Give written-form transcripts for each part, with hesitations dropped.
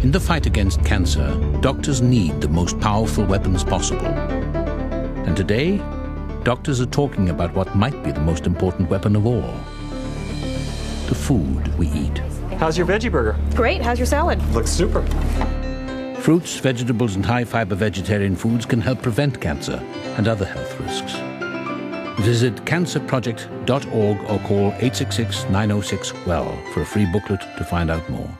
In the fight against cancer, doctors need the most powerful weapons possible. And today, doctors are talking about what might be the most important weapon of all: the food we eat. How's your veggie burger? Great. How's your salad? Looks super. Fruits, vegetables, and high-fiber vegetarian foods can help prevent cancer and other health risks. Visit cancerproject.org or call 866-906-WELL for a free booklet to find out more.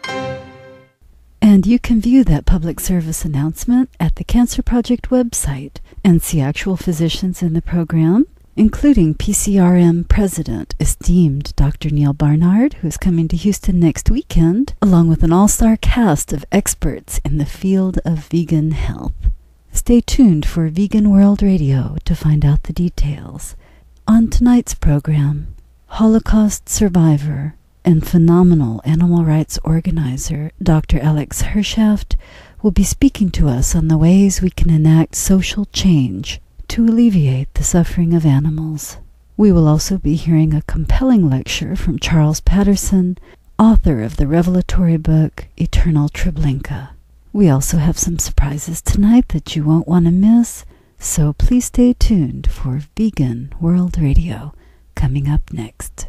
And you can view that public service announcement at the Cancer Project website and see actual physicians in the program, including PCRM President, esteemed Dr. Neil Barnard, who is coming to Houston next weekend, along with an all-star cast of experts in the field of vegan health. Stay tuned for Vegan World Radio to find out the details. On tonight's program, Holocaust survivor and phenomenal animal rights organizer Dr. Alex Hershaft will be speaking to us on the ways we can enact social change to alleviate the suffering of animals. We will also be hearing a compelling lecture from Charles Patterson, author of the revelatory book Eternal Treblinka. We also have some surprises tonight that you won't want to miss, so please stay tuned for Vegan World Radio coming up next.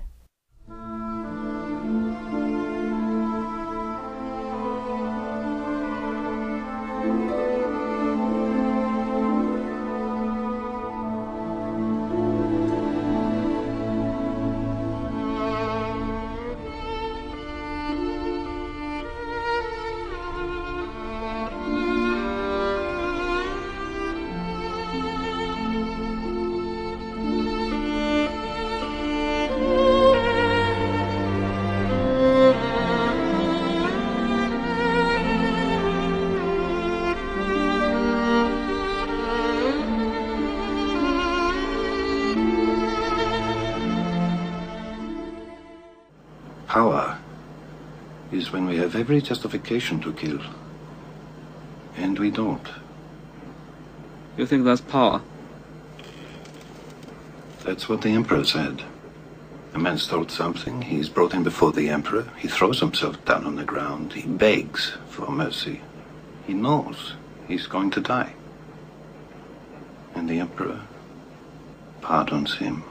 Power is when we have every justification to kill, and we don't. You think that's power? That's what the Emperor said. A man stole something, he's brought in before the Emperor, he throws himself down on the ground, he begs for mercy. He knows he's going to die. And the Emperor pardons him.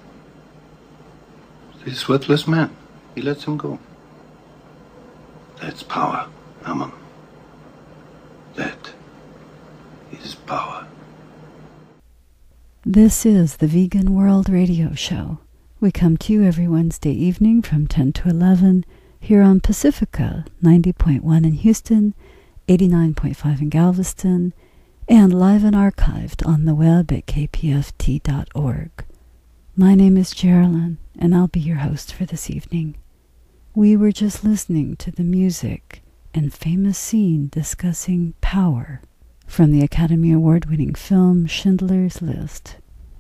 This worthless man, he lets him go. That's power, Ammon. That is power. This is the Vegan World Radio Show. We come to you every Wednesday evening from 10 to 11 here on Pacifica 90.1 in Houston, 89.5 in Galveston, and live and archived on the web at kpft.org. My name is Jerrilyn, and I'll be your host for this evening. We were just listening to the music and famous scene discussing power from the Academy Award-winning film Schindler's List.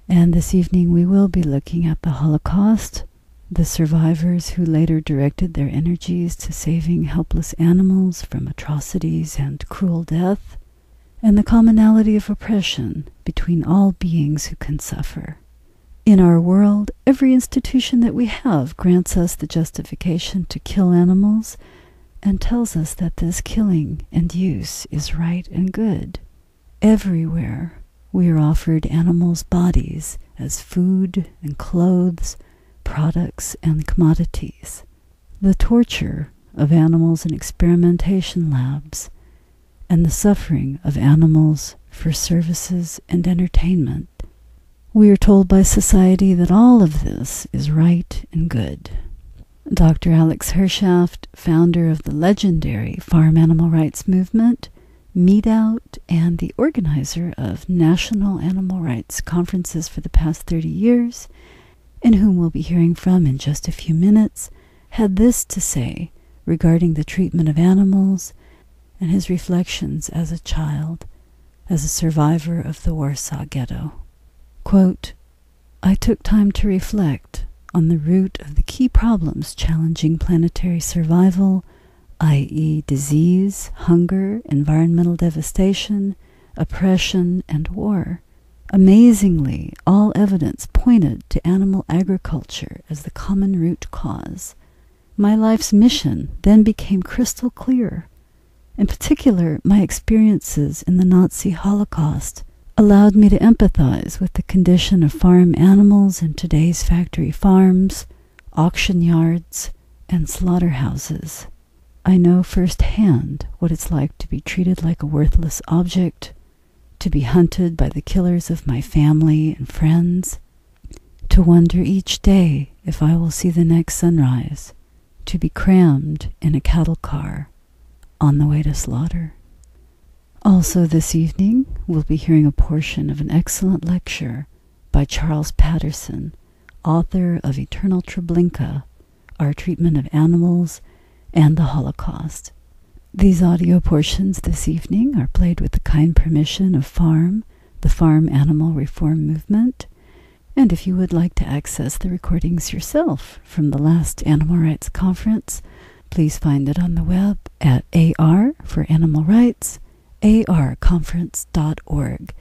And this evening we will be looking at the Holocaust, the survivors who later directed their energies to saving helpless animals from atrocities and cruel death, and the commonality of oppression between all beings who can suffer. In our world, every institution that we have grants us the justification to kill animals and tells us that this killing and use is right and good. Everywhere, we are offered animals' bodies as food and clothes, products and commodities. The torture of animals in experimentation labs, and the suffering of animals for services and entertainment. We are told by society that all of this is right and good. Dr. Alex Hershaft, founder of the legendary farm animal rights movement, Meat Out, and the organizer of national animal rights conferences for the past 30 years, and whom we'll be hearing from in just a few minutes, had this to say regarding the treatment of animals and his reflections as a child, as a survivor of the Warsaw Ghetto. Quote, I took time to reflect on the root of the key problems challenging planetary survival, i.e. disease, hunger, environmental devastation, oppression, and war. Amazingly, all evidence pointed to animal agriculture as the common root cause. My life's mission then became crystal clear, In particular, my experiences in the Nazi Holocaust allowed me to empathize with the condition of farm animals in today's factory farms, auction yards, and slaughterhouses. I know firsthand what it's like to be treated like a worthless object, to be hunted by the killers of my family and friends, to wonder each day if I will see the next sunrise, to be crammed in a cattle car on the way to slaughter. Also this evening, we'll be hearing a portion of an excellent lecture by Charles Patterson, author of Eternal Treblinka, Our Treatment of Animals and the Holocaust. These audio portions this evening are played with the kind permission of FARM, the Farm Animal Reform Movement, and if you would like to access the recordings yourself from the last Animal Rights Conference, please find it on the web at AR for Animal Rights, arconference.org,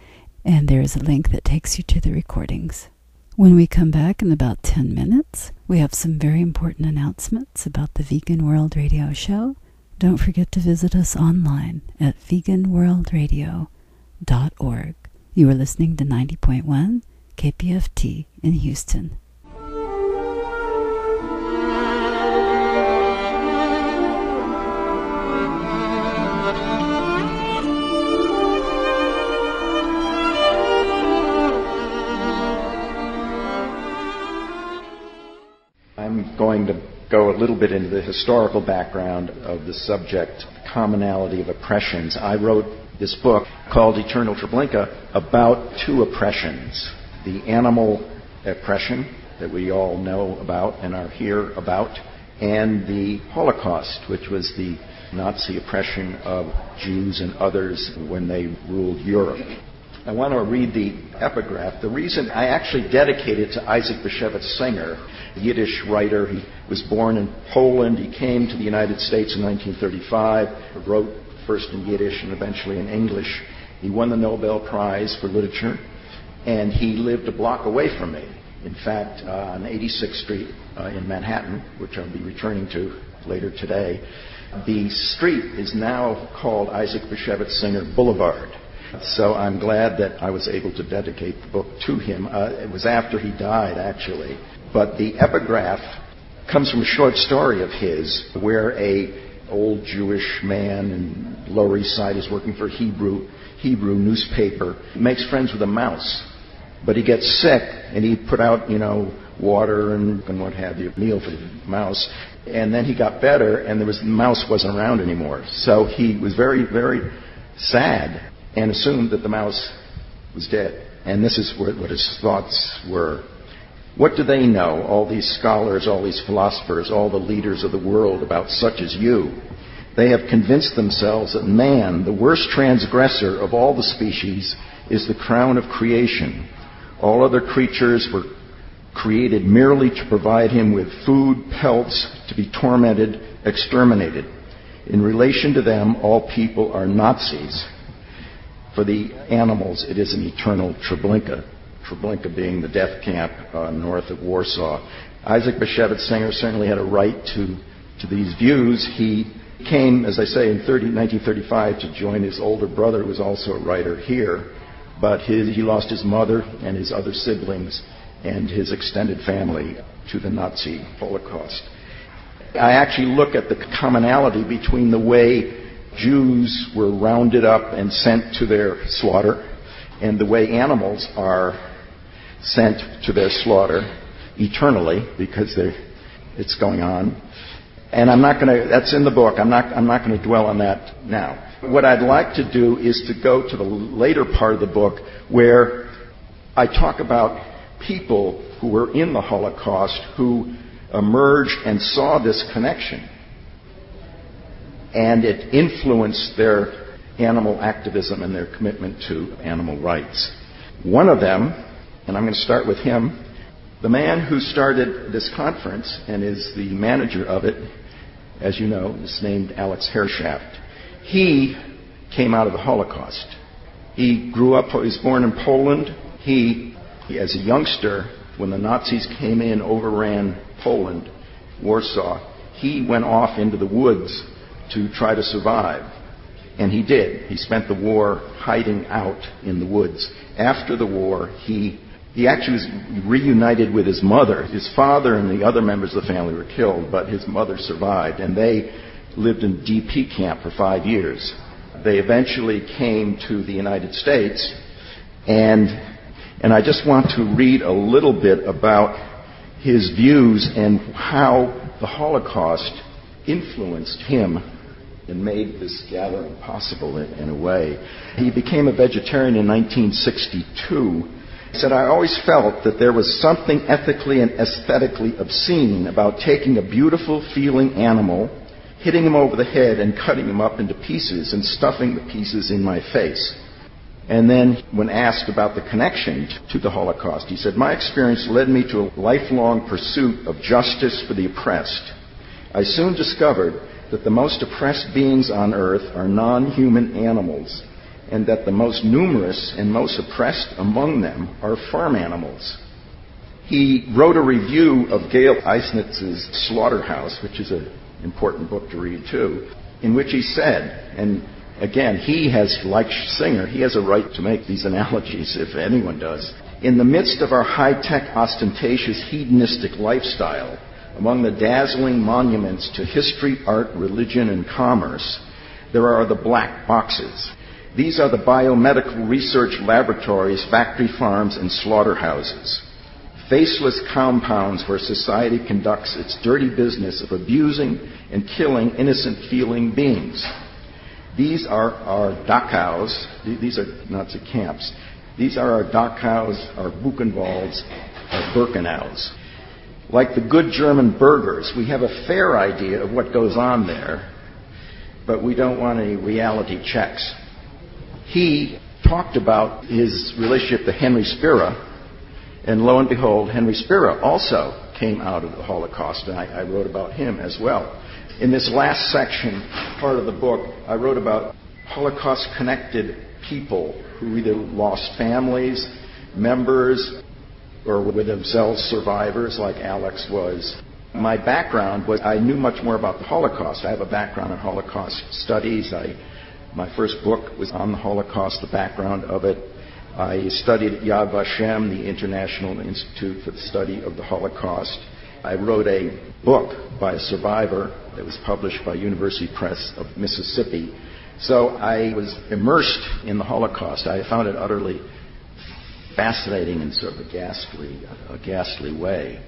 and there is a link that takes you to the recordings. When we come back in about 10 minutes, we have some very important announcements about the Vegan World Radio Show. Don't forget to visit us online at veganworldradio.org. You are listening to 90.1 KPFT in Houston. I'm going to go a little bit into the historical background of the subject, commonality of oppressions. I wrote this book called Eternal Treblinka about two oppressions: the animal oppression that we all know about and are here about, and the Holocaust, which was the Nazi oppression of Jews and others when they ruled Europe. I want to read the epigraph. The reason I actually dedicated to Isaac Bashevis Singer, a Yiddish writer. He was born in Poland. He came to the United States in 1935, wrote first in Yiddish and eventually in English. He won the Nobel Prize for Literature, and he lived a block away from me. In fact, on 86th Street in Manhattan, which I'll be returning to later today, the street is now called Isaac Bashevis Singer Boulevard. So I'm glad that I was able to dedicate the book to him. It was after he died, actually. But the epigraph comes from a short story of his where a old Jewish man in Lower East Side is working for a Hebrew newspaper. He makes friends with a mouse. But he gets sick, and he put out, water and what have you, meal for the mouse. And then he got better, and the mouse wasn't around anymore. So he was very, very sad and assumed that the mouse was dead. And this is what his thoughts were. What do they know, all these scholars, all these philosophers, all the leaders of the world, about such as you? They have convinced themselves that man, the worst transgressor of all the species, is the crown of creation. All other creatures were created merely to provide him with food, pelts, to be tormented, exterminated. In relation to them, all people are Nazis. For the animals, it is an eternal Treblinka. Treblinka being the death camp north of Warsaw. Isaac Bashevis Singer certainly had a right to these views. He came, as I say, in 1935 to join his older brother, who was also a writer here. But he lost his mother and his other siblings and his extended family to the Nazi Holocaust. I actually look at the commonality between the way Jews were rounded up and sent to their slaughter and the way animals are sent to their slaughter eternally, because it's going on. And that's in the book. I'm not going to dwell on that now. What I'd like to do is to go to the later part of the book where I talk about people who were in the Holocaust who emerged and saw this connection. And it influenced their animal activism and their commitment to animal rights. One of them, and I'm going to start with him, the man who started this conference and is the manager of it, as you know, is named Alex Hershaft. He came out of the Holocaust. He grew up, he was born in Poland. He, as a youngster, when the Nazis came in, overran Poland, Warsaw, he went off into the woods to try to survive. And he did. He spent the war hiding out in the woods. After the war, he actually was reunited with his mother. His father and the other members of the family were killed, but his mother survived, and they lived in DP camp for 5 years. They eventually came to the United States, and I just want to read a little bit about his views and how the Holocaust influenced him and made this gathering possible in a way. He became a vegetarian in 1962. He said, "I always felt that there was something ethically and aesthetically obscene about taking a beautiful feeling animal, hitting him over the head and cutting him up into pieces and stuffing the pieces in my face." And then when asked about the connection to the Holocaust, he said, "My experience led me to a lifelong pursuit of justice for the oppressed. I soon discovered that the most oppressed beings on earth are non-human animals, and that the most numerous and most oppressed among them are farm animals." He wrote a review of Gail Eisnitz's Slaughterhouse, which is an important book to read too, in which he said, and again, he has, like Singer, he has a right to make these analogies if anyone does. "In the midst of our high-tech, ostentatious, hedonistic lifestyle, among the dazzling monuments to history, art, religion, and commerce, there are the black boxes. These are the biomedical research laboratories, factory farms, and slaughterhouses. Faceless compounds where society conducts its dirty business of abusing and killing innocent feeling beings. These are our Dachau's." These are Nazi camps. "These are our Dachau's, our Buchenwalds, our Birkenau's. Like the good German burghers, we have a fair idea of what goes on there, but we don't want any reality checks." He talked about his relationship to Henry Spira, and lo and behold, Henry Spira also came out of the Holocaust, and I wrote about him as well. In this last section, part of the book, I wrote about Holocaust-connected people who either lost families, members, or were themselves survivors like Alex was. My background was I knew much more about the Holocaust. I have a background in Holocaust studies. My first book was on the Holocaust, the background of it. I studied at Yad Vashem, the International Institute for the Study of the Holocaust. I wrote a book by a survivor that was published by University Press of Mississippi. So I was immersed in the Holocaust. I found it utterly fascinating in sort of a ghastly way.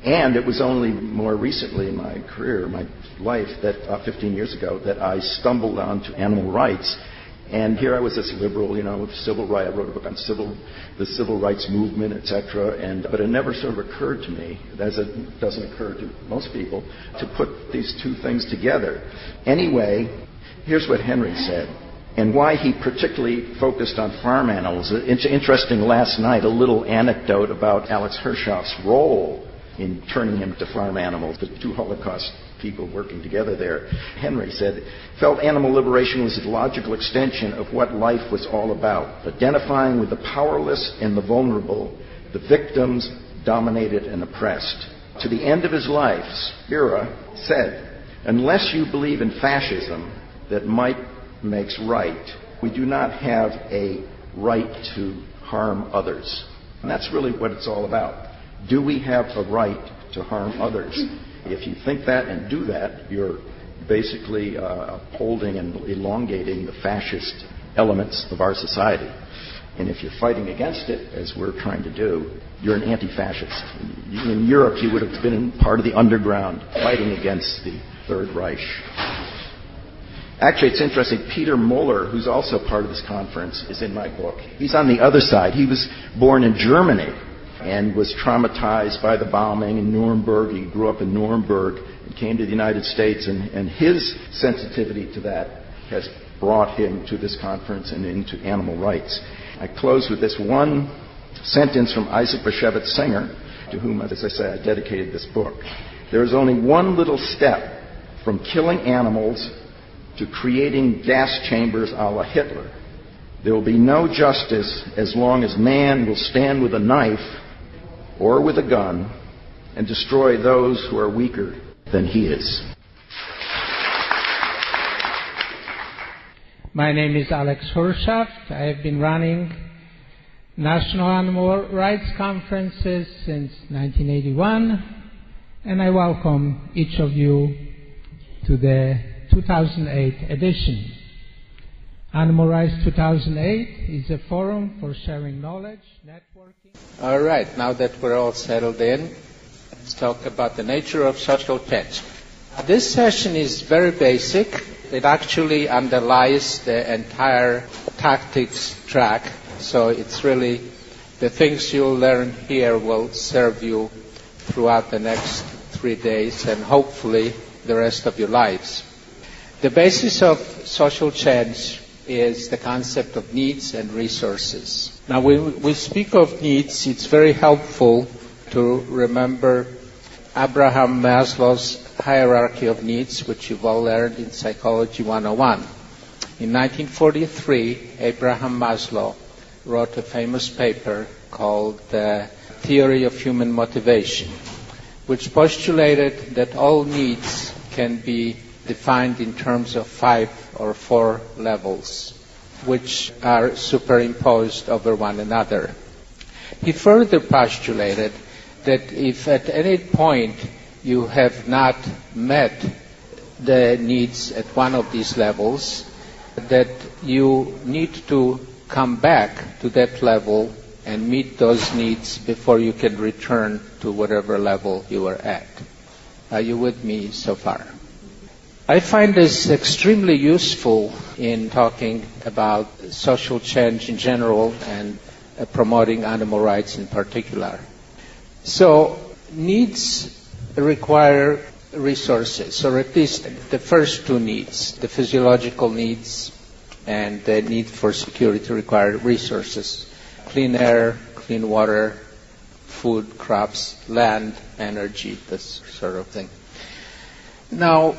And it was only more recently in my career, my life, that 15 years ago, that I stumbled onto animal rights. And here I was this liberal, with civil rights. I wrote a book on the civil rights movement, etc. But it never sort of occurred to me, as it doesn't occur to most people, to put these two things together. Anyway, here's what Henry said, and why he particularly focused on farm animals. It's interesting, last night, a little anecdote about Alex Hershaft's role in turning him to farm animals, the two Holocaust people working together there. Henry said, felt animal liberation was a logical extension of what life was all about, identifying with the powerless and the vulnerable, the victims, dominated and oppressed. To the end of his life, Spira said, unless you believe in fascism, that might makes right, we do not have a right to harm others. And that's really what it's all about. Do we have a right to harm others? If you think that and do that, you're basically upholding and elongating the fascist elements of our society. And if you're fighting against it, as we're trying to do, you're an anti-fascist. In Europe, you would have been part of the underground fighting against the Third Reich. Actually, it's interesting. Peter Muller, who's also part of this conference, is in my book. He's on the other side. He was born in Germany and was traumatized by the bombing in Nuremberg. He grew up in Nuremberg and came to the United States, and his sensitivity to that has brought him to this conference and into animal rights. I close with this one sentence from Isaac Bashevis Singer, to whom, as I say, I dedicated this book. There is only one little step from killing animals to creating gas chambers a la Hitler. There will be no justice as long as man will stand with a knife or with a gun and destroy those who are weaker than he is. My name is Alex Hershaft. I have been running National Animal Rights Conferences since 1981, and I welcome each of you to the 2008 edition. Animal Rights 2008 is a forum for sharing knowledge, networking. All right, now that we're all settled in, let's talk about the nature of social change. This session is very basic. It actually underlies the entire tactics track. So it's really the things you'll learn here will serve you throughout the next 3 days and hopefully the rest of your lives. The basis of social change is the concept of needs and resources. Now, when we speak of needs, it's very helpful to remember Abraham Maslow's hierarchy of needs, which you've all learned in Psychology 101. In 1943, Abraham Maslow wrote a famous paper called The Theory of Human Motivation, which postulated that all needs can be defined in terms of 5 or 4 levels, which are superimposed over one another. He further postulated that if at any point you have not met the needs at one of these levels, that you need to come back to that level and meet those needs before you can return to whatever level you are at. Are you with me so far? I find this extremely useful in talking about social change in general and promoting animal rights in particular. So, needs require resources, or at least the first 2 needs, the physiological needs and the need for security require resources. Clean air, clean water, food, crops, land, energy, this sort of thing. Now,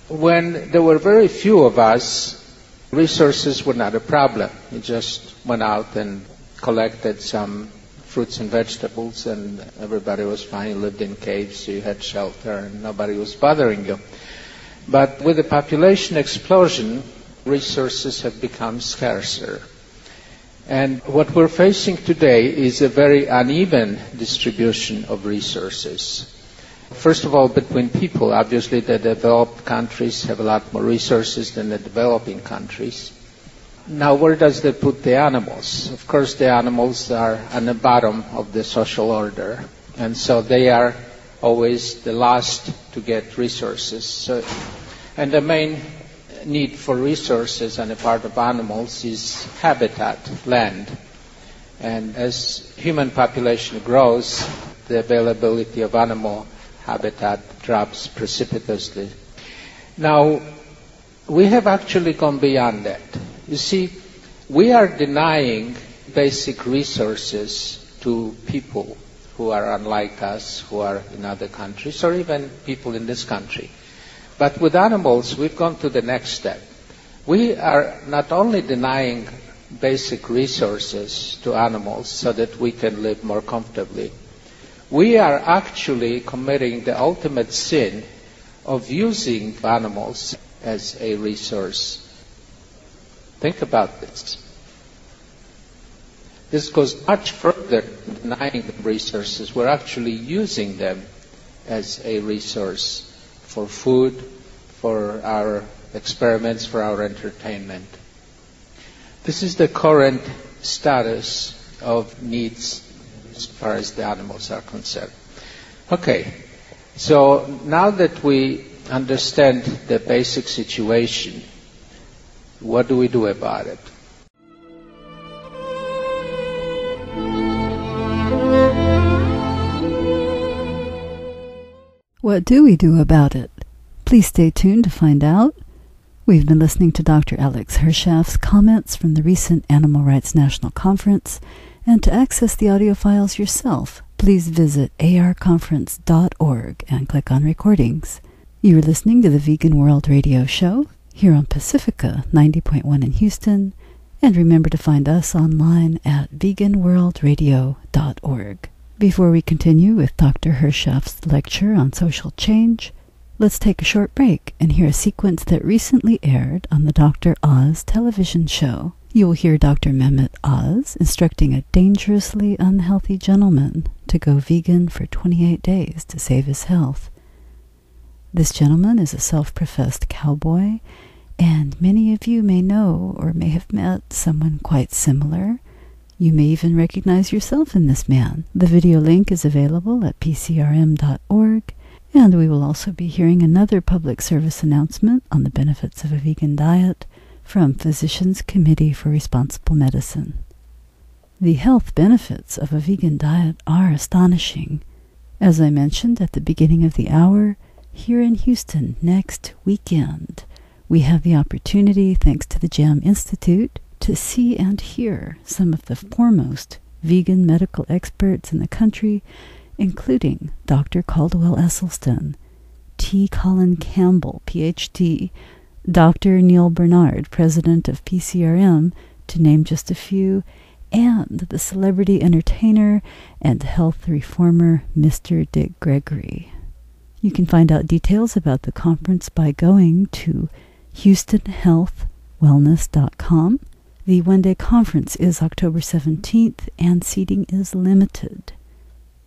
when there were very few of us, resources were not a problem. You just went out and collected some fruits and vegetables, and everybody was fine. You lived in caves, so you had shelter, and nobody was bothering you. But with the population explosion, resources have become scarcer. And what we're facing today is a very uneven distribution of resources. First of all, between people. Obviously, the developed countries have a lot more resources than the developing countries. Now, where does that put the animals? Of course, the animals are on the bottom of the social order, and so they are always the last to get resources. And the main need for resources on the part of animals is habitat, land. And as human population grows, the availability of animal habitat drops precipitously. Now, we have actually gone beyond that. You see, we are denying basic resources to people who are unlike us, who are in other countries, or even people in this country. But with animals, we've gone to the next step. We are not only denying basic resources to animals so that we can live more comfortably, we are actually committing the ultimate sin of using animals as a resource. Think about this. This goes much further than denying them resources. We're actually using them as a resource for food, for our experiments, for our entertainment. This is the current status of needs as far as the animals are concerned. Okay, so now that we understand the basic situation, what do we do about it? What do we do about it? Please stay tuned to find out. We've been listening to Dr. Alex Hershaft's comments from the recent Animal Rights National Conference, and to access the audio files yourself, please visit arconference.org and click on Recordings. You are listening to the Vegan World Radio Show here on Pacifica 90.1 in Houston, and remember to find us online at veganworldradio.org. Before we continue with Dr. Hershaft's lecture on social change, Let's take a short break and hear a sequence that recently aired on the Dr. Oz television show. You will hear Dr. Mehmet Oz instructing a dangerously unhealthy gentleman to go vegan for 28 days to save his health. This gentleman is a self-professed cowboy, and many of you may know or may have met someone quite similar. You may even recognize yourself in this man. The video link is available at pcrm.org, and we will also be hearing another public service announcement on the benefits of a vegan diet from Physicians Committee for Responsible Medicine. The health benefits of a vegan diet are astonishing. As I mentioned at the beginning of the hour, here in Houston next weekend, we have the opportunity, thanks to the JAM Institute, to see and hear some of the foremost vegan medical experts in the country, including Dr. Caldwell Esselstyn, T. Colin Campbell, Ph.D., Dr. Neil Bernard, president of PCRM, to name just a few, and the celebrity entertainer and health reformer Mr. Dick Gregory. You can find out details about the conference by going to HoustonHealthWellness.com. The one-day conference is October 17th, and seating is limited.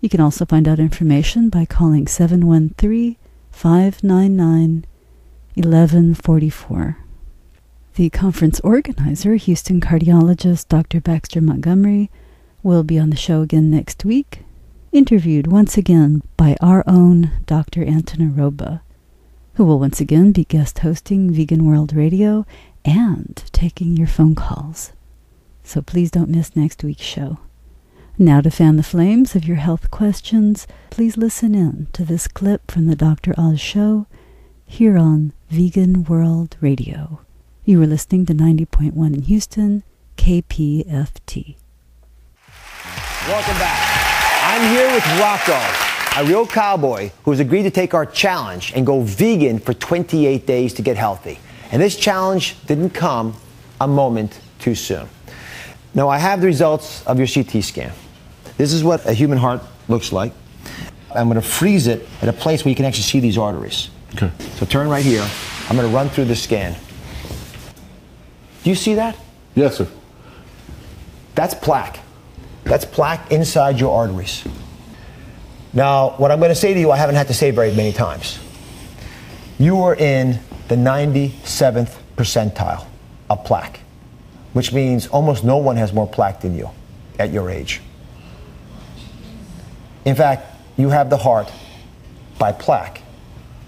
You can also find out information by calling 713-599-1144. The conference organizer, Houston cardiologist Dr. Baxter Montgomery, will be on the show again next week, interviewed once again by our own Dr. Anton Aroba, who will once again be guest hosting Vegan World Radio and taking your phone calls. So please don't miss next week's show. Now, to fan the flames of your health questions, please listen in to this clip from the Dr. Oz Show here on Vegan World Radio. You are listening to 90.1 in Houston, KPFT. Welcome back. I'm here with Rocco, a real cowboy who has agreed to take our challenge and go vegan for 28 days to get healthy. And this challenge didn't come a moment too soon. Now, I have the results of your CT scan. This is what a human heart looks like. I'm going to freeze it at a place where you can actually see these arteries. Okay. So turn right here. I'm going to run through the scan. Do you see that? Yes, sir. That's plaque. That's plaque inside your arteries. Now, what I'm going to say to you, I haven't had to say very many times. You are in the 97th percentile of plaque, which means almost no one has more plaque than you at your age. In fact, you have the heart by plaque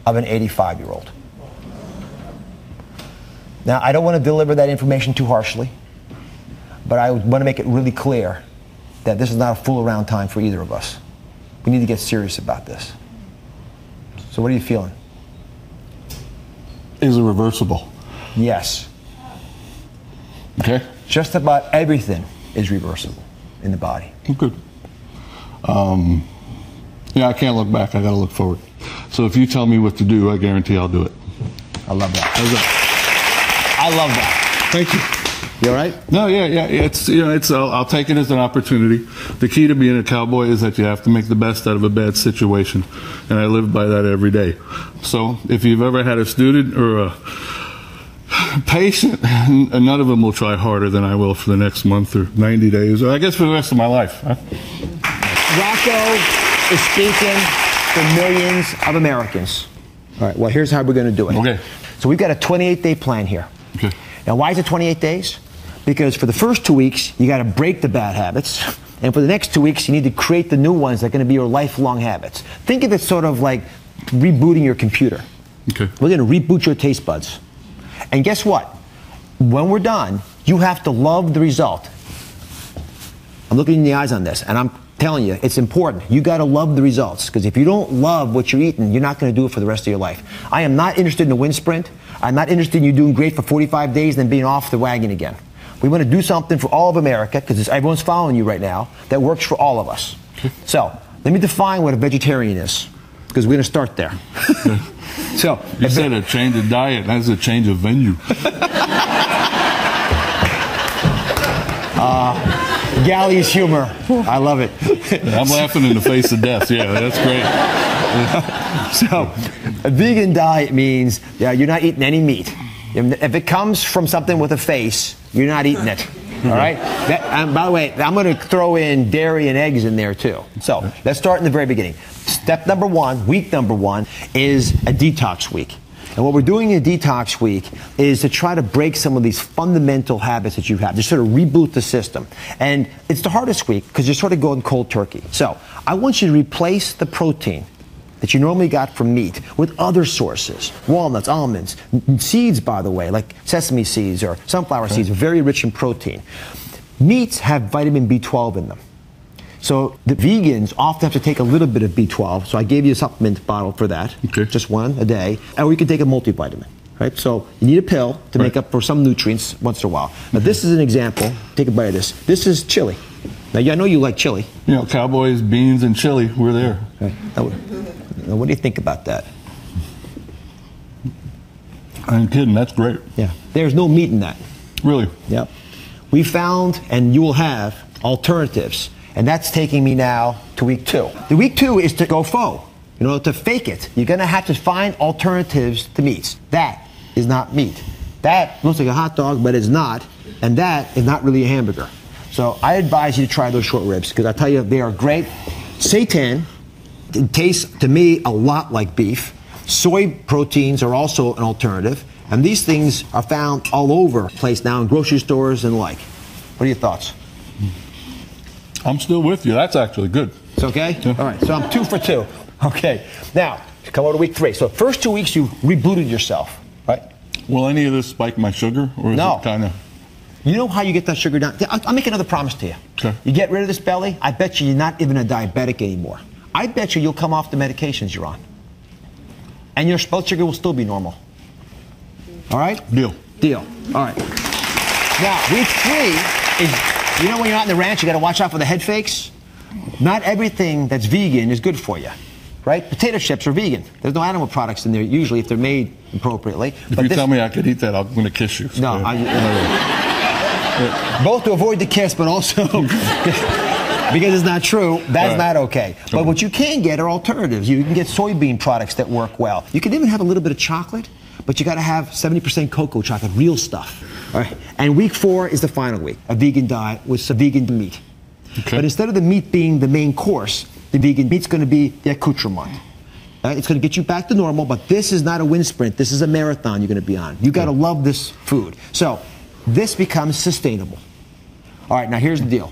of an 85-year-old. Now, I don't want to deliver that information too harshly, but I want to make it really clear that this is not a fool-around time for either of us. We need to get serious about this. So what are you feeling? Is it reversible? Yes. Okay. Just about everything is reversible in the body. Good. Yeah, I can't look back. I got to look forward. So if you tell me what to do, I guarantee I'll do it. I love that. How's that? I love that. Thank you. You all right? No, yeah. It's I'll take it as an opportunity. The key to being a cowboy is that you have to make the best out of a bad situation, and I live by that every day. So if you've ever had a student or a patient, none of them will try harder than I will for the next month or 90 days, or I guess for the rest of my life. Huh? Rocco is speaking for millions of Americans. All right. Well, here's how we're going to do it. Okay. So we've got a 28-day plan here. Okay. Now, why is it 28 days? Because for the first 2 weeks, you got to break the bad habits. And for the next 2 weeks, you need to create the new ones that are going to be your lifelong habits. Think of it sort of like rebooting your computer. Okay. We're going to reboot your taste buds. And guess what? When we're done, you have to love the result. I'm looking in the eyes on this, and I'm telling you, it's important. You got to love the results, because if you don't love what you're eating, you're not going to do it for the rest of your life. I am not interested in a wind sprint. I'm not interested in you doing great for 45 days and then being off the wagon again. We want to do something for all of America, because everyone's following you right now, that works for all of us. Okay. So, let me define what a vegetarian is, because we're going to start there. So, you said a change of diet, that's a change of venue. Galleys humor. I love it. I'm laughing in the face of death. Yeah, that's great. So, A vegan diet means you're not eating any meat. If it comes from something with a face, you're not eating it. All right? And by the way, I'm going to throw in dairy and eggs in there too. So let's start in the very beginning. Step number one, week number one, is a detox week. And what we're doing in Detox Week is to try to break some of these fundamental habits that you have, to sort of reboot the system. And it's the hardest week because you're sort of going cold turkey. So I want you to replace the protein that you normally got from meat with other sources. Walnuts, almonds, seeds, by the way, like sesame seeds or sunflower seeds are very rich in protein. Meats have vitamin B12 in them. So the vegans often have to take a little bit of B12. So I gave you a supplement bottle for that, just one a day. Or you can take a multivitamin, right? So you need a pill to make up for some nutrients once in a while. Now this is an example. Take a bite of this. This is chili. Now I know you like chili. You know, cowboys, beans, and chili, we're there. Okay. Now what do you think about that? I ain't kidding, that's great. Yeah. There's no meat in that. Really? Yep. We found, and you will have, alternatives. And that's taking me now to week two. The week two is to go faux. You know, to fake it. You're going to have to find alternatives to meats. That is not meat. That looks like a hot dog, but it's not. And that is not really a hamburger. So I advise you to try those short ribs, because I tell you, they are great. Seitan, it tastes to me a lot like beef. Soy proteins are also an alternative. And these things are found all over the place now in grocery stores and the like. What are your thoughts? I'm still with you. That's actually good. It's okay? Yeah. All right, so I'm 2 for 2. Okay, now, come over to week 3. So first 2 weeks, you rebooted yourself, right? Will any of this spike my sugar? Or is it kind of... You know how you get that sugar down? I'll make another promise to you. Okay. You get rid of this belly, I bet you're not even a diabetic anymore. I bet you'll come off the medications you're on. And your blood sugar will still be normal. All right? Deal. Deal. All right. Now, week 3 is... You know when you're out in the ranch, you got to watch out for the head fakes? Not everything that's vegan is good for you, right? Potato chips are vegan. There's no animal products in there usually if they're made appropriately. If you tell me I could eat that, I'm going to kiss you. No. Both to avoid the kiss, but also because it's not true, that's not okay. But what you can get are alternatives. You can get soybean products that work well. You can even have a little bit of chocolate, but you got to have 70% cocoa chocolate, real stuff. All right. And week 4 is the final week, a vegan diet with some vegan meat. Okay. But instead of the meat being the main course, the vegan meat's going to be the accoutrement. It's going to get you back to normal, but this is not a wind sprint. This is a marathon you're going to be on. You got to love this food. So this becomes sustainable. All right, now here's the deal.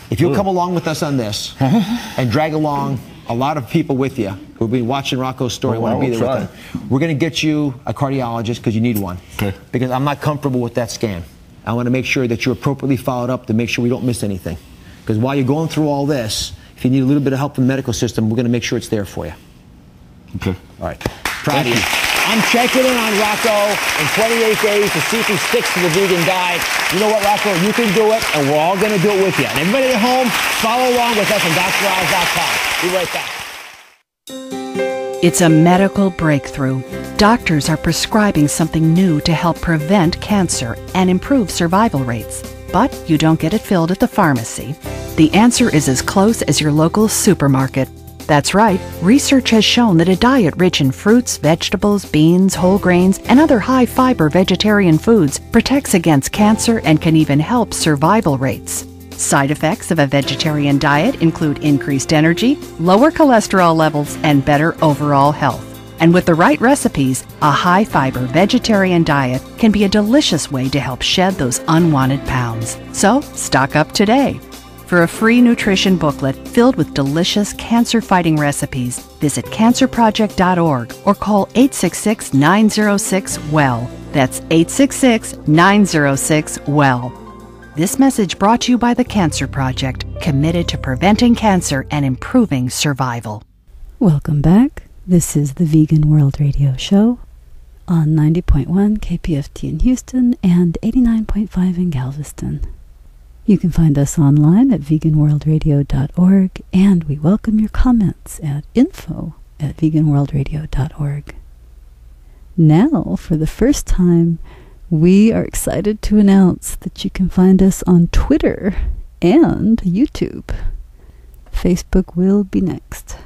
If you'll come along with us on this and drag along a lot of people with you who've been watching Rocco's story, want to be there with them, we're going to get you a cardiologist because you need one. Okay. Because I'm not comfortable with that scan. I want to make sure that you're appropriately followed up to make sure we don't miss anything. Because while you're going through all this, if you need a little bit of help from the medical system, we're going to make sure it's there for you. Okay. All right. Proud of you. I'm checking in on Rocco in 28 days to see if he sticks to the vegan diet. You know what, Rocco? You can do it, and we're all going to do it with you. And everybody at home, follow along with us on DrOz.com. Be right back. It's a medical breakthrough. Doctors are prescribing something new to help prevent cancer and improve survival rates. But you don't get it filled at the pharmacy. The answer is as close as your local supermarket. That's right, research has shown that a diet rich in fruits, vegetables, beans, whole grains, and other high-fiber vegetarian foods protects against cancer and can even help survival rates. Side effects of a vegetarian diet include increased energy, lower cholesterol levels, and better overall health. And with the right recipes, a high-fiber vegetarian diet can be a delicious way to help shed those unwanted pounds. So, stock up today. For a free nutrition booklet filled with delicious cancer-fighting recipes, visit cancerproject.org or call 866-906-WELL. That's 866-906-WELL. This message brought to you by the Cancer Project, committed to preventing cancer and improving survival. Welcome back. This is the Vegan World Radio Show on 90.1 KPFT in Houston and 89.5 in Galveston. You can find us online at veganworldradio.org, and we welcome your comments at info@veganworldradio.org. Now, for the first time, we are excited to announce that you can find us on Twitter and YouTube. Facebook will be next.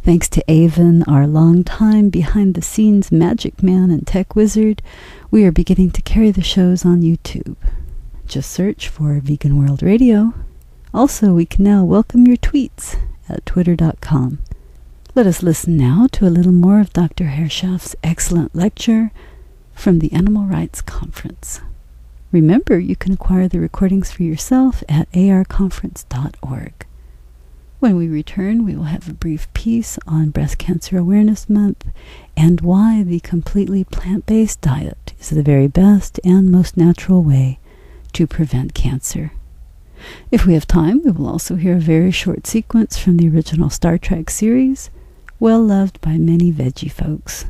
Thanks to Avon, our longtime behind-the-scenes magic man and tech wizard, we are beginning to carry the shows on YouTube. Just search for Vegan World Radio. Also, we can now welcome your tweets at twitter.com. Let us listen now to a little more of Dr. Hershaft's excellent lecture from the Animal Rights Conference. Remember, you can acquire the recordings for yourself at arconference.org. When we return, we will have a brief piece on Breast Cancer Awareness Month and why the completely plant-based diet is the very best and most natural way to prevent cancer. If we have time, we will also hear a very short sequence from the original Star Trek series, well loved by many veggie folks.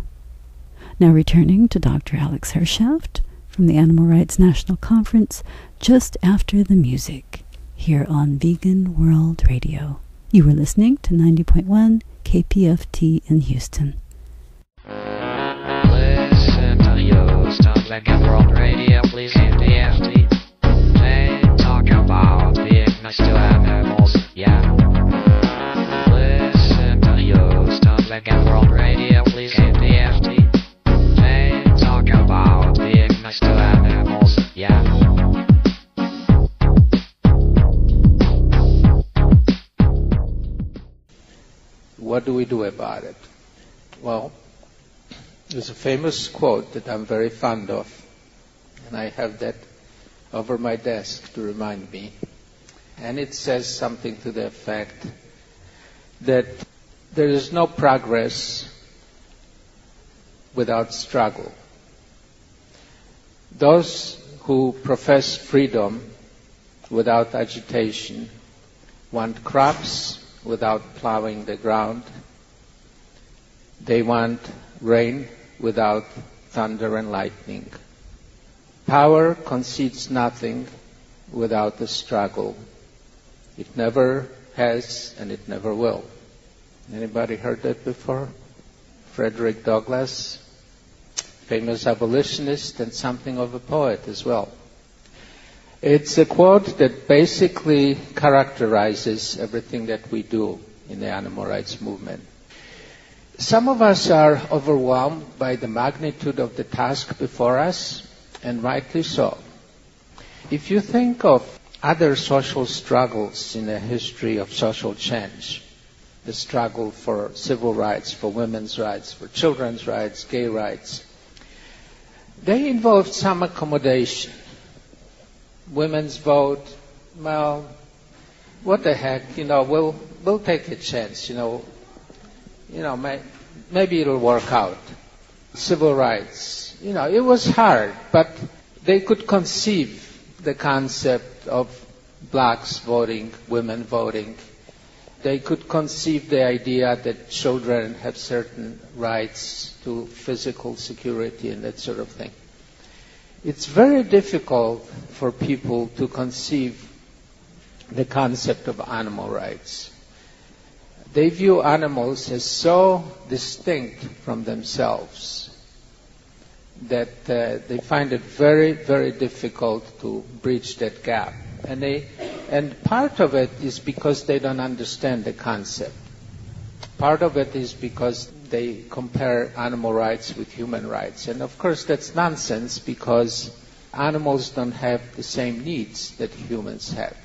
Now returning to Dr. Alex Hershaft from the Animal Rights National Conference just after the music here on Vegan World Radio. You were listening to 90.1 KPFT in Houston. Listen to you, stuff like a World Radio, please KPFT. They talk about being nice to animals, yeah. Listen to you, stuff like a World Radio, please KPFT. They talk about being nice to animals, yeah. What do we do about it? Well, there's a famous quote that I'm very fond of, and I have that over my desk to remind me. And it says something to the effect that there is no progress without struggle. Those who profess freedom without agitation want crops without plowing the ground. They want rain without thunder and lightning. Power concedes nothing without a struggle. It never has and it never will. Anybody heard that before? Frederick Douglass, famous abolitionist and something of a poet as well. It's a quote that basically characterizes everything that we do in the animal rights movement. Some of us are overwhelmed by the magnitude of the task before us, and rightly so. If you think of other social struggles in the history of social change, the struggle for civil rights, for women's rights, for children's rights, gay rights, they involved some accommodation. Women's vote, well, what the heck, we'll take a chance, maybe it'll work out. Civil rights, it was hard, but they could conceive the concept of blacks voting, women voting. They could conceive the idea that children have certain rights to physical security and that sort of thing. It's very difficult for people to conceive the concept of animal rights. They view animals as so distinct from themselves that they find it very, very difficult to bridge that gap. And part of it is because they don't understand the concept. Part of it is because they compare animal rights with human rights. And of course that's nonsense, because animals don't have the same needs that humans have.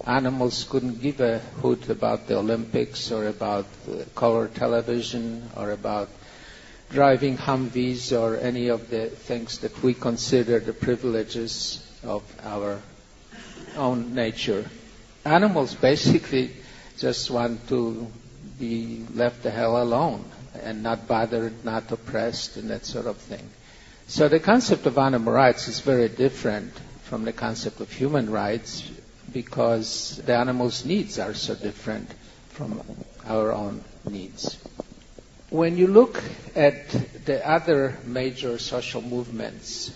Animals couldn't give a hoot about the Olympics or about color television or about driving Humvees or any of the things that we consider the privileges of our own nature. Animals basically just want to be left the hell alone and not bothered, not oppressed, and that sort of thing. So the concept of animal rights is very different from the concept of human rights, because the animal's needs are so different from our own needs. When you look at the other major social movements,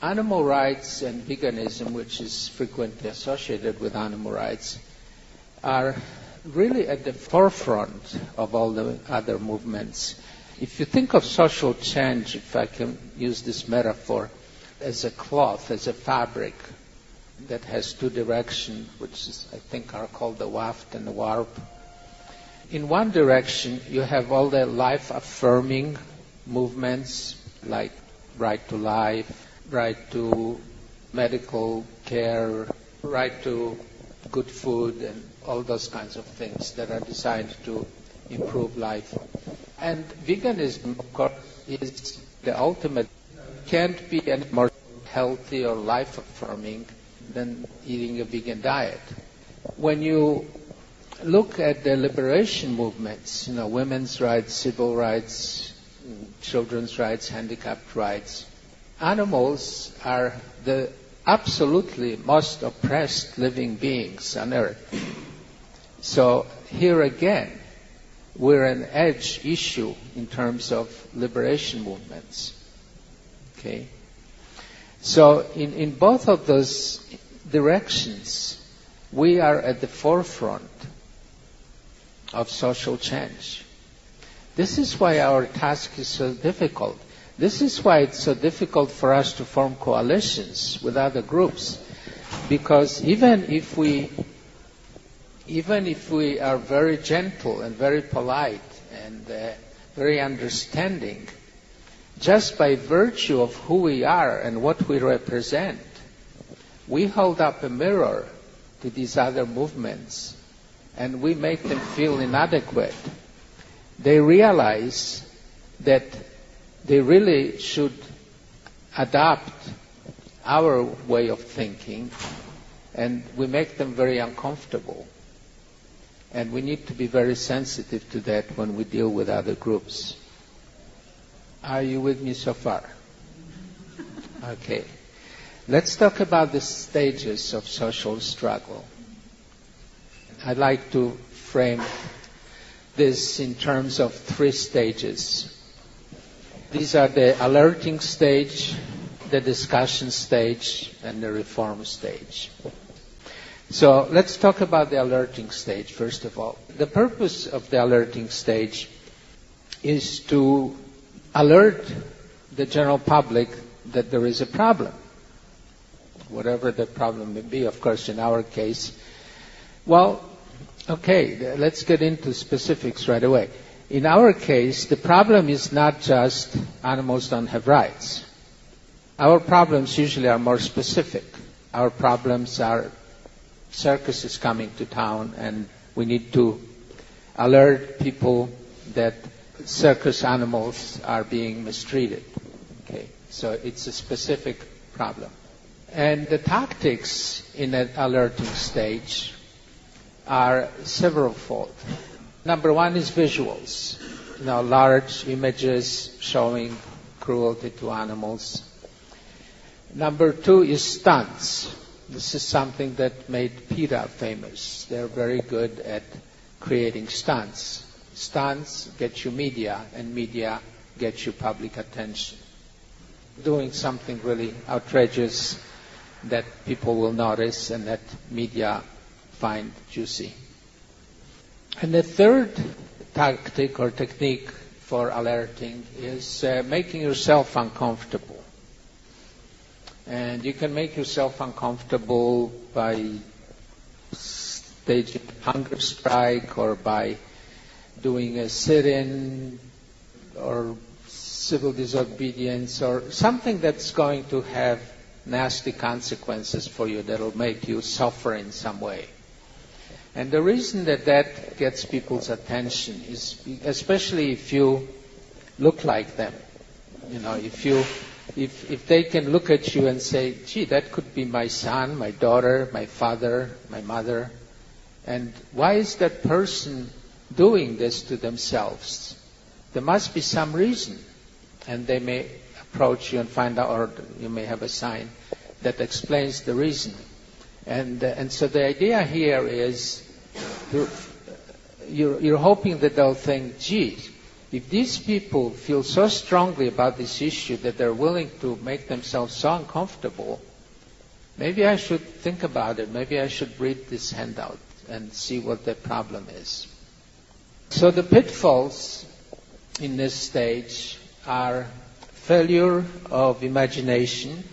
animal rights and veganism, which is frequently associated with animal rights, are really at the forefront of all the other movements. If you think of social change, if I can use this metaphor, as a cloth, as a fabric that has two directions, which is, I think are called the waft and the warp. in one direction, you have all the life-affirming movements like right to life, right to medical care, right to good food, and all those kinds of things that are designed to improve life. And veganism, of course, is the ultimate. Can't be any more healthy or life-affirming than eating a vegan diet. When you look at the liberation movements, women's rights, civil rights, children's rights, handicapped rights, animals are the absolutely most oppressed living beings on earth. So here again, we're an edge issue in terms of liberation movements. Okay? So in both of those directions, we are at the forefront of social change. This is why our task is so difficult. This is why it's so difficult for us to form coalitions with other groups, because even if we are very gentle and very polite and very understanding, just by virtue of who we are and what we represent, we hold up a mirror to these other movements and we make them feel inadequate. They realize that they really should adopt our way of thinking, and we make them very uncomfortable. And we need to be very sensitive to that when we deal with other groups. Are you with me so far? Okay. Let's talk about the stages of social struggle. I'd like to frame this in terms of 3 stages. These are the alerting stage, the discussion stage, and the reform stage. So let's talk about the alerting stage, first of all. The purpose of the alerting stage is to alert the general public that there is a problem, whatever the problem may be, of course, in our case. Well, okay, let's get into specifics right away. In our case, the problem is not just animals don't have rights. Our problems usually are more specific. Our problems are circuses coming to town, and we need to alert people that circus animals are being mistreated. Okay, so it's a specific problem. And the tactics in an alerting stage are severalfold. Number one is visuals. Large images showing cruelty to animals. Number two is stunts. This is something that made PETA famous. They're very good at creating stunts. Stunts get you media, and media get you public attention. Doing something really outrageous that people will notice and that media find juicy. And the third tactic or technique for alerting is making yourself uncomfortable. And you can make yourself uncomfortable by staging a hunger strike, or by doing a sit-in, or civil disobedience, or something that's going to have nasty consequences for you, that'll make you suffer in some way. And the reason that gets people's attention is, especially if you look like them, if they can look at you and say, gee, that could be my son, my daughter, my father, my mother, and why is that person doing this to themselves? There must be some reason. And they may approach you and find out, or you may have a sign that explains the reason. And so the idea here is you're hoping that they'll think, gee, if these people feel so strongly about this issue that they're willing to make themselves so uncomfortable, maybe I should think about it. Maybe I should read this handout and see what the problem is. So the pitfalls in this stage are failure of imagination,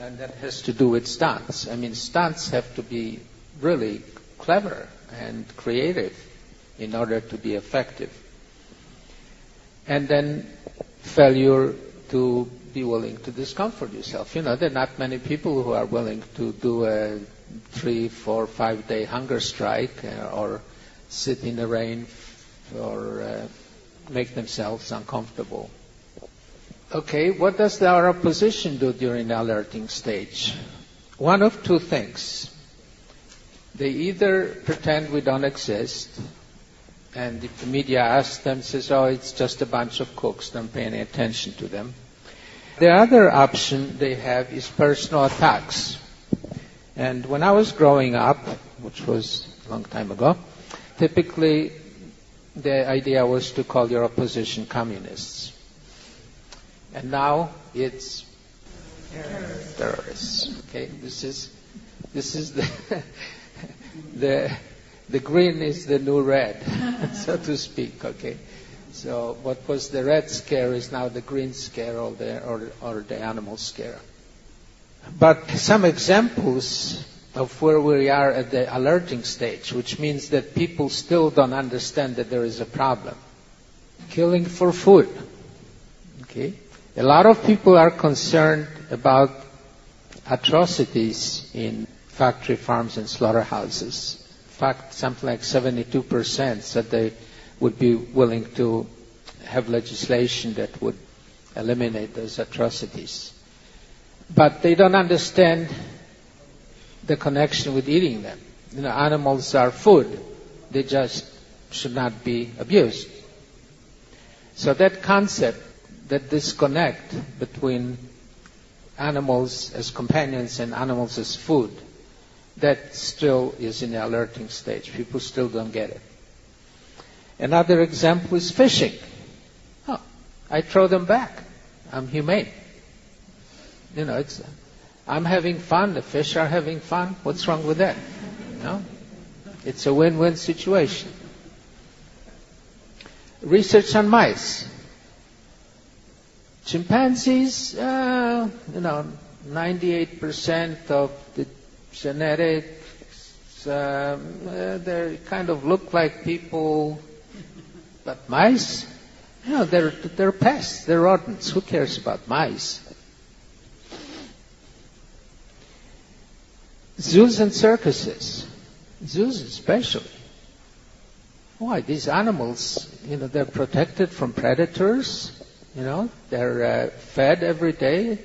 and that has to do with stunts. I mean, stunts have to be really clever and creative. in order to be effective. And then failure to be willing to discomfort yourself. There are not many people who are willing to do a 3, 4, 5 day hunger strike or sit in the rain or make themselves uncomfortable. Okay, what does our opposition do during the alerting stage? One of two things. They either pretend we don't exist, and if the media asks them, says, oh, it's just a bunch of cooks, don't pay any attention to them. The other option they have is personal attacks. And when I was growing up, which was a long time ago, typically the idea was to call your opposition communists. And now it's terrorists. Okay, this is the green is the new red, so to speak. Okay, so what was the red scare is now the green scare or the animal scare. But some examples of where we are at the alerting stage, which means that people still don't understand that there is a problem. Killing for food. Okay, a lot of people are concerned about atrocities in factory farms and slaughterhouses. In fact, something like 72% said they would be willing to have legislation that would eliminate those atrocities. But they don't understand the connection with eating them. Animals are food. They just should not be abused. So that concept, that disconnect between animals as companions and animals as food, that still is in the alerting stage. People still don't get it. Another example is fishing. Oh, I throw them back. I'm humane. I'm having fun. The fish are having fun. What's wrong with that? No? It's a win-win situation. Research on mice. Chimpanzees, 98% of the genetics, they kind of look like people, but mice, they're pests, they're rodents. Who cares about mice? Zoos and circuses. Zoos especially. Why? These animals, they're protected from predators. They're fed every day,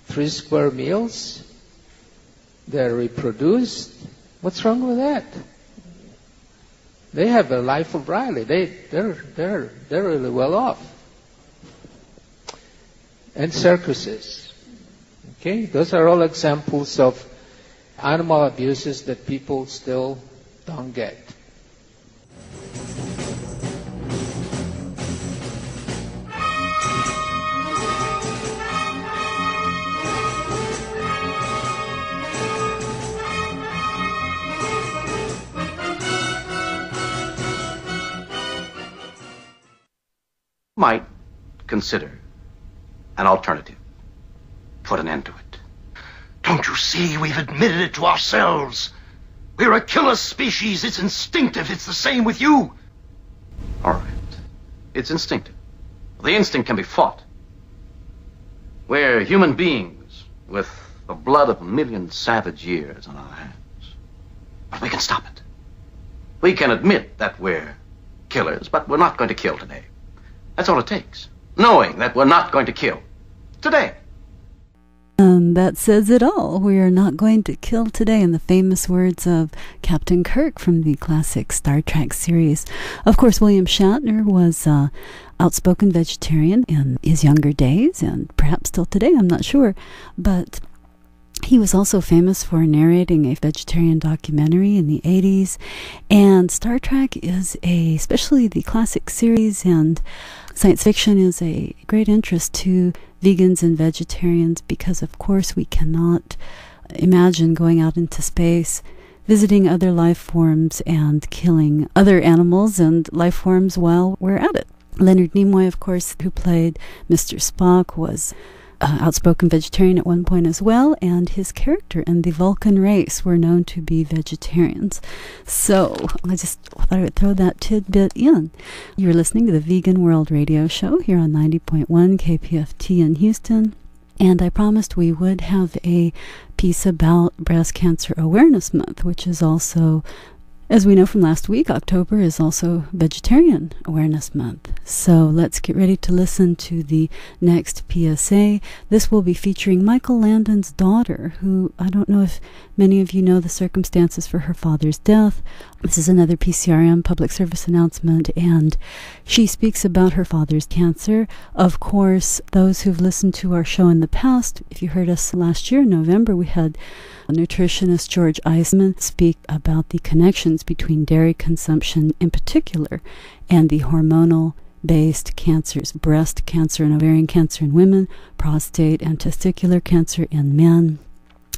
3 square meals. They're reproduced. What's wrong with that? They have a life of Riley. They're really well off. And circuses. Okay, those are all examples of animal abuses that people still don't get. Might consider an alternative. Put an end to it. Don't you see? We've admitted it to ourselves. We're a killer species. It's instinctive. It's the same with you. All right. It's instinctive. The instinct can be fought. We're human beings with the blood of a million savage years on our hands. But we can stop it. We can admit that we're killers, but we're not going to kill today. That's all it takes. Knowing that we're not going to kill today. That says it all. We are not going to kill today, in the famous words of Captain Kirk from the classic Star Trek series. Of course, William Shatner was an outspoken vegetarian in his younger days, and perhaps still today, I'm not sure. But he was also famous for narrating a vegetarian documentary in the 80s. And Star Trek is especially the classic series and science fiction, is a great interest to vegans and vegetarians, because of course we cannot imagine going out into space, visiting other life forms and killing other animals and life forms while we're at it. Leonard Nimoy, of course, who played Mr. Spock, was outspoken vegetarian at one point as well, and his character and the Vulcan race were known to be vegetarians. So I just thought I would throw that tidbit in. You're listening to the Vegan World Radio Show here on 90.1 KPFT in Houston. And I promised we would have a piece about Breast Cancer Awareness Month, which is also, as we know from last week, October is also Vegetarian Awareness Month. So let's get ready to listen to the next PSA. This will be featuring Michael Landon's daughter, who I don't know if many of you know the circumstances for her father's death. This is another PCRM public service announcement, and she speaks about her father's cancer. Of course, those who've listened to our show in the past, if you heard us last year in November, we had nutritionist George Eisman speak about the connections between dairy consumption in particular and the hormonal-based cancers, breast cancer and ovarian cancer in women, prostate and testicular cancer in men.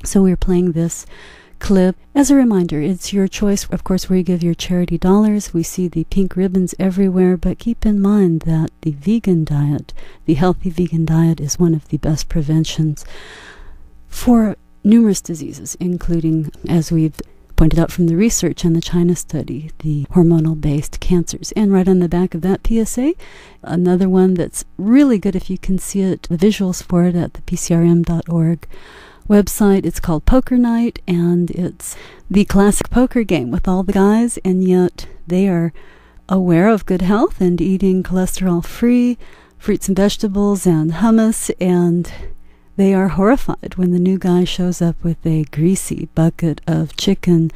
So we're playing this clip. As a reminder, it's your choice, of course, where you give your charity dollars. We see the pink ribbons everywhere, but keep in mind that the vegan diet, the healthy vegan diet, is one of the best preventions for numerous diseases, including, as we've pointed out from the research and the China study, the hormonal-based cancers. And right on the back of that PSA, another one that's really good if you can see it, the visuals for it at the PCRM.org website. It's called Poker Night, and it's the classic poker game with all the guys, and yet they are aware of good health and eating cholesterol-free fruits and vegetables and hummus, and they are horrified when the new guy shows up with a greasy bucket of chicken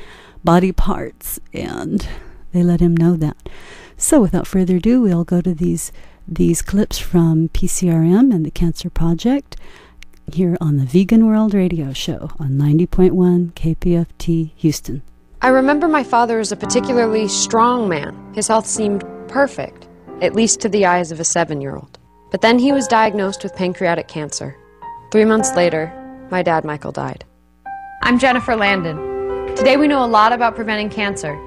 body parts, and they let him know that. So without further ado, we'll go to these clips from PCRM and the Cancer Project here on the Vegan World Radio Show on 90.1 KPFT Houston. I remember my father as a particularly strong man. His health seemed perfect, at least to the eyes of a 7-year-old. But then he was diagnosed with pancreatic cancer. 3 months later, my dad, Michael, died. I'm Jennifer Landon. Today we know a lot about preventing cancer.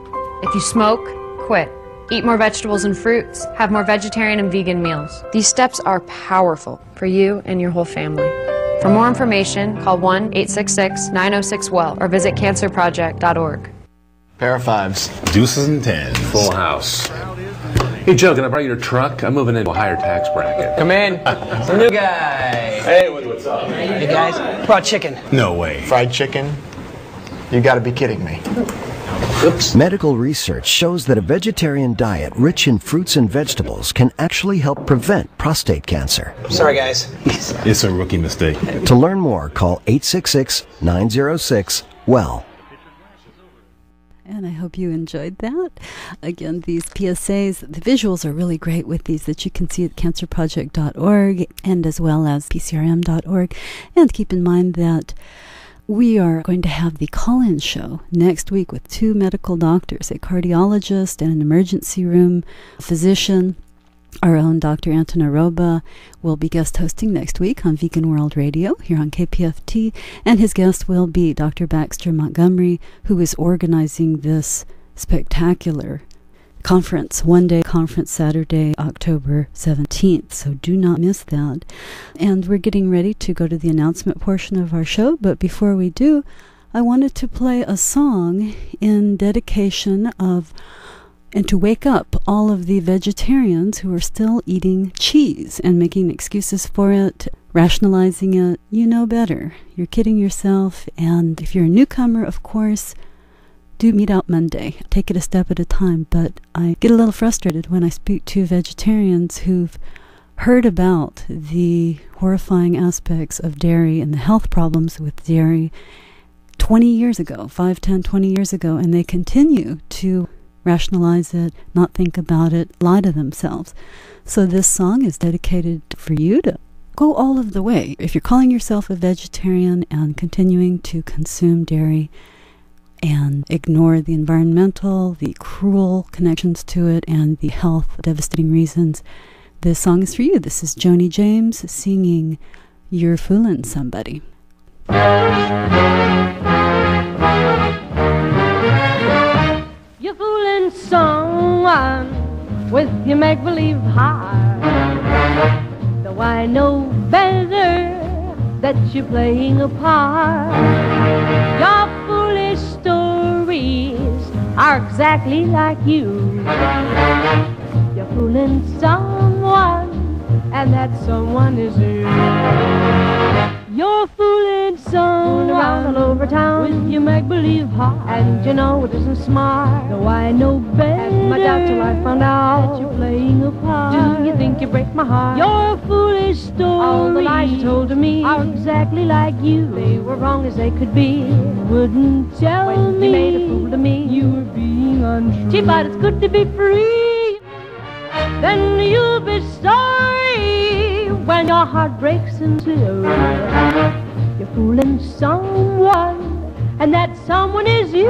If you smoke, quit. Eat more vegetables and fruits. Have more vegetarian and vegan meals. These steps are powerful for you and your whole family. For more information, call 1-866-906-WELL or visit cancerproject.org. Pair of fives. Deuces and tens. Full house. Hey, Joe, can I borrow your truck? I'm moving into a higher tax bracket. Come in. It's a new guy. Hey, what's up? Hey, guys. Brought chicken. No way. Fried chicken? You gotta be kidding me. Oops. Medical research shows that a vegetarian diet rich in fruits and vegetables can actually help prevent prostate cancer. Sorry, guys. It's a rookie mistake. To learn more, call 866-906-WELL. And I hope you enjoyed that. Again, these PSAs, the visuals are really great with these that you can see at cancerproject.org and as well as PCRM.org. And keep in mind that we are going to have the call-in show next week with 2 medical doctors, a cardiologist and an emergency room physician. Our own Dr. Anton Aroba will be guest hosting next week on Vegan World Radio here on KPFT, and his guest will be Dr. Baxter Montgomery, who is organizing this spectacular conference, one-day conference, Saturday, October 17th, so do not miss that. And we're getting ready to go to the announcement portion of our show, but before we do, I wanted to play a song in dedication of and to wake up all of the vegetarians who are still eating cheese and making excuses for it, rationalizing it. You know better. You're kidding yourself. And if you're a newcomer, of course, do meet out Monday. Take it a step at a time. But I get a little frustrated when I speak to vegetarians who've heard about the horrifying aspects of dairy and the health problems with dairy 20 years ago, 5, 10, 20 years ago, and they continue to rationalize it, not think about it, lie to themselves. So this song is dedicated for you to go all of the way. If you're calling yourself a vegetarian and continuing to consume dairy and ignore the environmental, the cruel connections to it, and the health devastating reasons, this song is for you. This is Joni James singing You're Foolin' Somebody. You're fooling someone with your make-believe heart. Though I know better that you're playing a part. Your foolish stories are exactly like you. You're fooling someone, and that someone is you. You're fooling someone around all over town with your make-believe heart, and you know it isn't smart. Though I know better, and my doubt till I found out that you're playing a part. Do you think you break my heart? Your foolish stories, all the lies you told to me, are exactly like you. They were wrong as they could be. Wouldn't tell when me you made a fool of me. You were being untrue. Gee, but it's good to be free. Then you'll be sorry when your heart breaks in two. You're fooling someone, and that someone is you.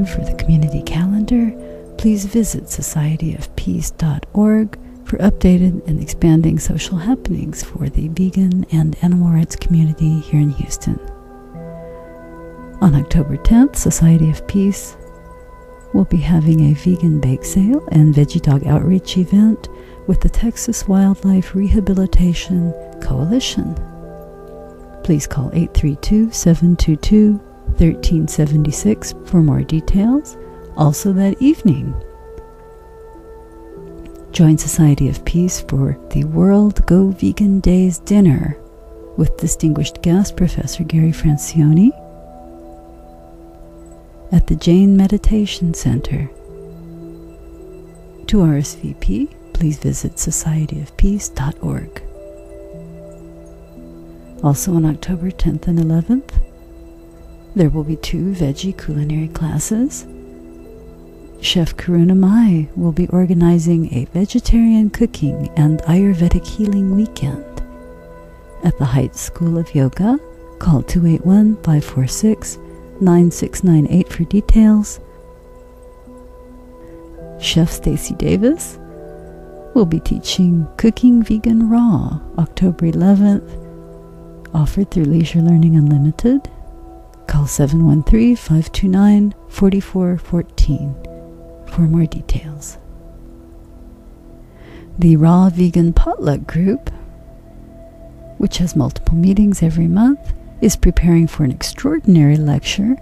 For the community calendar, please visit societyofpeace.org for updated and expanding social happenings for the vegan and animal rights community here in Houston. On October 10th, Society of Peace will be having a vegan bake sale and veggie dog outreach event with the Texas Wildlife Rehabilitation Coalition. Please call 832-722-1376 for more details. Also that evening, join Society of Peace for the World Go Vegan Days dinner with distinguished guest Professor Gary Francione at the Jain Meditation Center. To RSVP, please visit societyofpeace.org. Also on October 10th and 11th, there will be 2 veggie culinary classes. Chef Karuna Mai will be organizing a vegetarian cooking and Ayurvedic healing weekend at the Heights School of Yoga. Call 281-546-9698 for details. Chef Stacy Davis will be teaching Cooking Vegan Raw October 11th, offered through Leisure Learning Unlimited. Call 713-529-4414 for more details. The Raw Vegan Potluck Group, which has multiple meetings every month, is preparing for an extraordinary lecture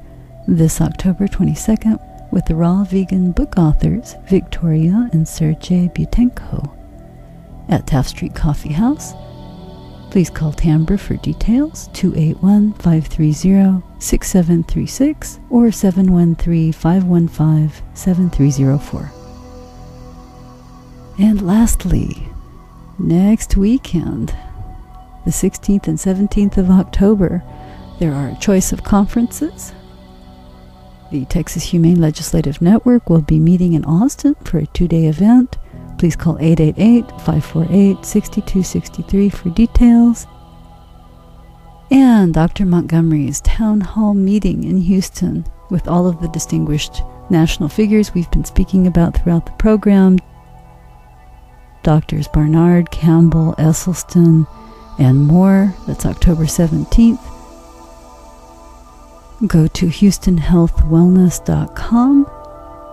this October 22nd with the Raw Vegan book authors Victoria and Sergei Butenko at Taft Street Coffee House. Please call Tambra for details, 281-530-6736 or 713-515-7304. And lastly, next weekend, the 16th and 17th of October, there are a choice of conferences. The Texas Humane Legislative Network will be meeting in Austin for a 2-day event. Please call 888-548-6263 for details. And Dr. Montgomery's Town Hall meeting in Houston with all of the distinguished national figures we've been speaking about throughout the program. Doctors Barnard, Campbell, Esselstyn, and more. That's October 17th. Go to HoustonHealthWellness.com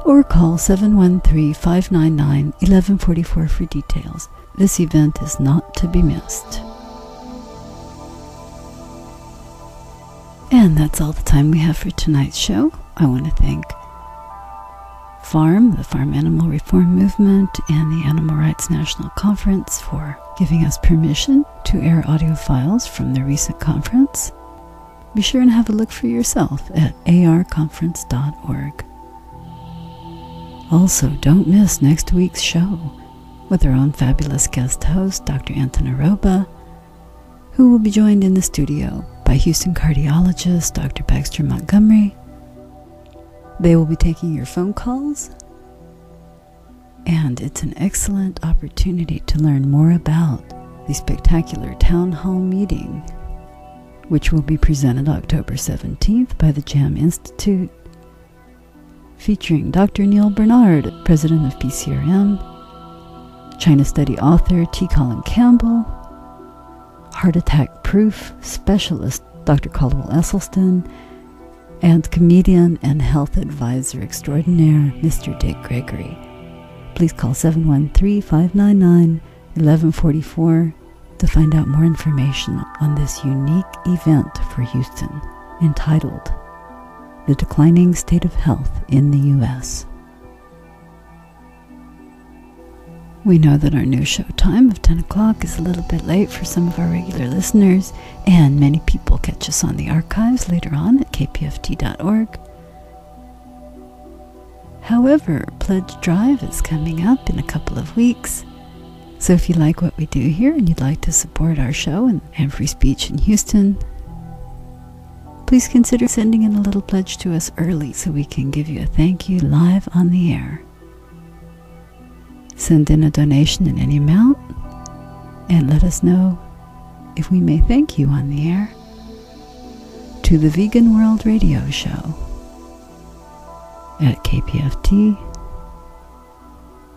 or call 713-599-1144 for details. This event is not to be missed. And that's all the time we have for tonight's show. I want to thank FARM, the Farm Animal Reform Movement, and the Animal Rights National Conference for giving us permission to air audio files from the recent conference. be sure and have a look for yourself at arconference.org. Also, don't miss next week's show with our own fabulous guest host, Dr. Anton Aroba, who will be joined in the studio by Houston cardiologist Dr. Baxter Montgomery. They will be taking your phone calls, and it's an excellent opportunity to learn more about the spectacular town hall meeting, which will be presented October 17th by the JAM Institute, featuring Dr. Neil Bernard, president of PCRM, China study author T. Colin Campbell, heart attack proof specialist Dr. Caldwell Esselstyn, and comedian and health advisor extraordinaire Mr. Dick Gregory. Please call 713-599-1144 to find out more information on this unique event for Houston, entitled The Declining State of Health in the U.S. We know that our new show time of 10 o'clock is a little bit late for some of our regular listeners, and many people catch us on the archives later on at kpft.org. However, Pledge Drive is coming up in a couple of weeks, so if you like what we do here and you'd like to support our show and free speech in Houston, please consider sending in a little pledge to us early so we can give you a thank you live on the air. Send in a donation in any amount and let us know if we may thank you on the air to the Vegan World Radio Show at KPFT,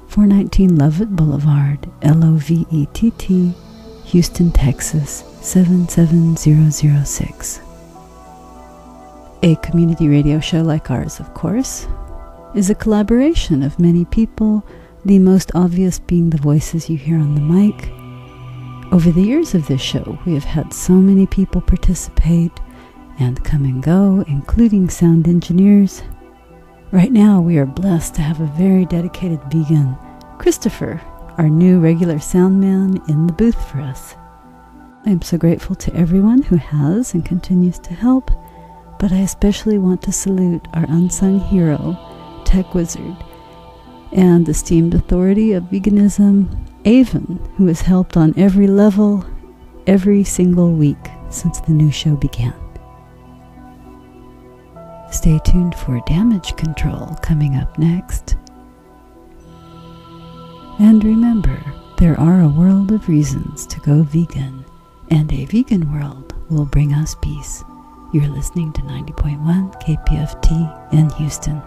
419 Lovett Boulevard, Lovett, Houston, Texas, 77006. A community radio show like ours, of course, is a collaboration of many people, the most obvious being the voices you hear on the mic. Over the years of this show, we have had so many people participate and come and go, including sound engineers. Right now, we are blessed to have a very dedicated vegan, Christopher, our new regular sound man, in the booth for us. I am so grateful to everyone who has and continues to help, but I especially want to salute our unsung hero, Tech Wizard, and esteemed authority of veganism, Avon, who has helped on every level, every single week since the new show began. Stay tuned for Damage Control coming up next. And remember, there are a world of reasons to go vegan, and a vegan world will bring us peace. You're listening to 90.1 KPFT in Houston.